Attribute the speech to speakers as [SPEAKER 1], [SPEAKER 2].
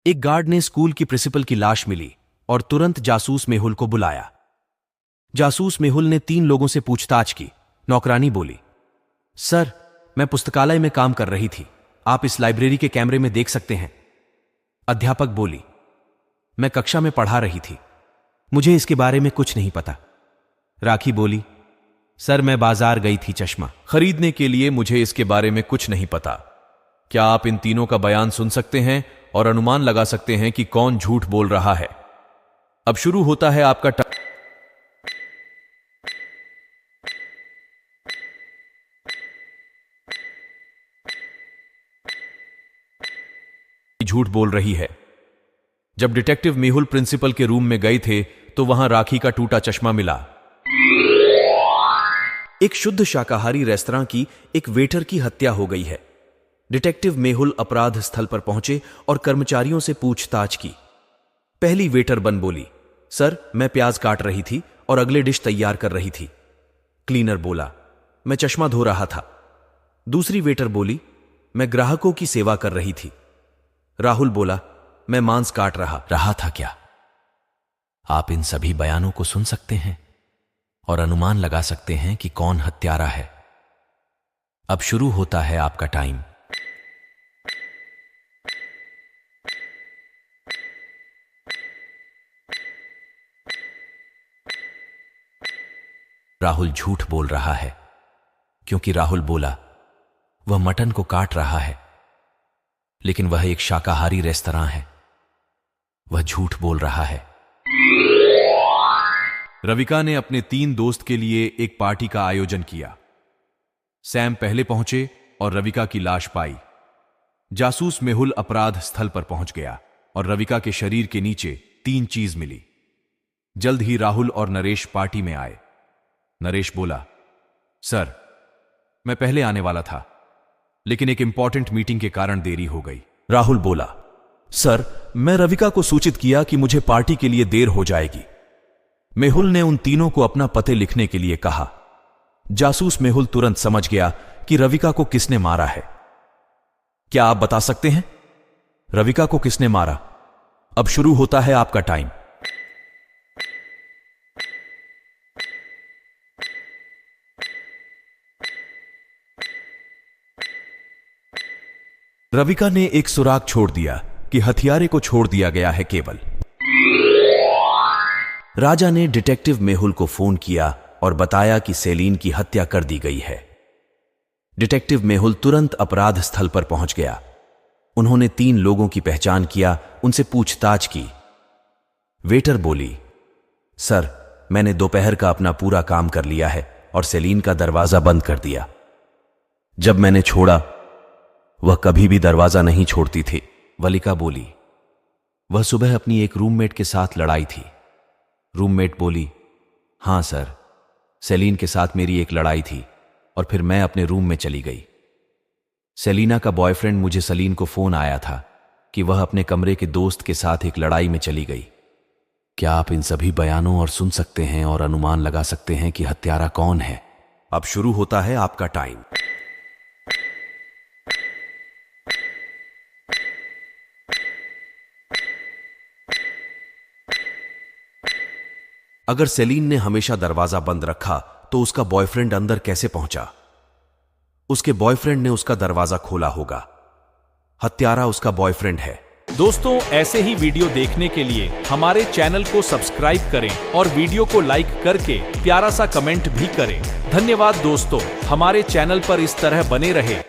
[SPEAKER 1] एक गार्ड ने स्कूल की प्रिंसिपल की लाश मिली और तुरंत जासूस मेहुल को बुलाया। जासूस मेहुल ने 3 लोगों से पूछताछ की। नौकरानी बोली, सर, मैं पुस्तकालय में काम कर रही थी, आप इस लाइब्रेरी के कैमरे में देख सकते हैं। अध्यापक बोली, मैं कक्षा में पढ़ा रही थी, मुझे इसके बारे में कुछ नहीं पता। राखी बोली, सर, मैं बाजार गई थी चश्मा खरीदने के लिए, मुझे इसके बारे में कुछ नहीं पता। क्या आप इन तीनों का बयान सुन सकते हैं और अनुमान लगा सकते हैं कि कौन झूठ बोल रहा है? अब शुरू होता है आपका झूठ बोल रही है। जब डिटेक्टिव मेहुल प्रिंसिपल के रूम में गए थे तो वहां राखी का टूटा चश्मा मिला। एक शुद्ध शाकाहारी रेस्तरां की एक वेटर की हत्या हो गई है। डिटेक्टिव मेहुल अपराध स्थल पर पहुंचे और कर्मचारियों से पूछताछ की। पहली वेटर बन बोली, सर, मैं प्याज काट रही थी और अगले डिश तैयार कर रही थी। क्लीनर बोला, मैं चश्मा धो रहा था। दूसरी वेटर बोली, मैं ग्राहकों की सेवा कर रही थी। राहुल बोला, मैं मांस काट रहा था। क्या आप इन सभी बयानों को सुन सकते हैं और अनुमान लगा सकते हैं कि कौन हत्यारा है? अब शुरू होता है आपका टाइम। राहुल झूठ बोल रहा है क्योंकि राहुल बोला वह मटन को काट रहा है, लेकिन वह एक शाकाहारी रेस्तरां है। वह झूठ बोल रहा है। रविका ने अपने 3 दोस्त के लिए एक पार्टी का आयोजन किया। सैम पहले पहुंचे और रविका की लाश पाई। जासूस मेहुल अपराध स्थल पर पहुंच गया और रविका के शरीर के नीचे 3 चीज मिली। जल्द ही राहुल और नरेश पार्टी में आए। नरेश बोला, सर, मैं पहले आने वाला था, लेकिन एक इंपॉर्टेंट मीटिंग के कारण देरी हो गई। राहुल बोला, सर, मैं रविका को सूचित किया कि मुझे पार्टी के लिए देर हो जाएगी। मेहुल ने उन तीनों को अपना पते लिखने के लिए कहा। जासूस मेहुल तुरंत समझ गया कि रविका को किसने मारा है। क्या आप बता सकते हैं रविका को किसने मारा? अब शुरू होता है आपका टाइम। रविका ने एक सुराग छोड़ दिया कि हथियारे को छोड़ दिया गया है केवल। राजा ने डिटेक्टिव मेहुल को फोन किया और बताया कि सेलीन की हत्या कर दी गई है। डिटेक्टिव मेहुल तुरंत अपराध स्थल पर पहुंच गया। उन्होंने 3 लोगों की पहचान किया, उनसे पूछताछ की। वेटर बोली, सर, मैंने दोपहर का अपना पूरा काम कर लिया है और सेलीन का दरवाजा बंद कर दिया। जब मैंने छोड़ा, वह कभी भी दरवाजा नहीं छोड़ती थी। वलिका बोली, वह सुबह अपनी एक रूममेट के साथ लड़ाई थी। रूममेट बोली, हां सर, सेलीन के साथ मेरी एक लड़ाई थी और फिर मैं अपने रूम में चली गई। सेलीना का बॉयफ्रेंड, मुझे सलीन को फोन आया था कि वह अपने कमरे के दोस्त के साथ एक लड़ाई में चली गई। क्या आप इन सभी बयानों और सुन सकते हैं और अनुमान लगा सकते हैं कि हत्यारा कौन है? अब शुरू होता है आपका टाइम। अगर सेलीन ने हमेशा दरवाजा बंद रखा तो उसका बॉयफ्रेंड अंदर कैसे पहुंचा? उसके बॉयफ्रेंड ने उसका दरवाजा खोला होगा। हत्यारा उसका बॉयफ्रेंड है।
[SPEAKER 2] दोस्तों, ऐसे ही वीडियो देखने के लिए हमारे चैनल को सब्सक्राइब करें और वीडियो को लाइक करके प्यारा सा कमेंट भी करें। धन्यवाद दोस्तों, हमारे चैनल पर इस तरह बने रहे।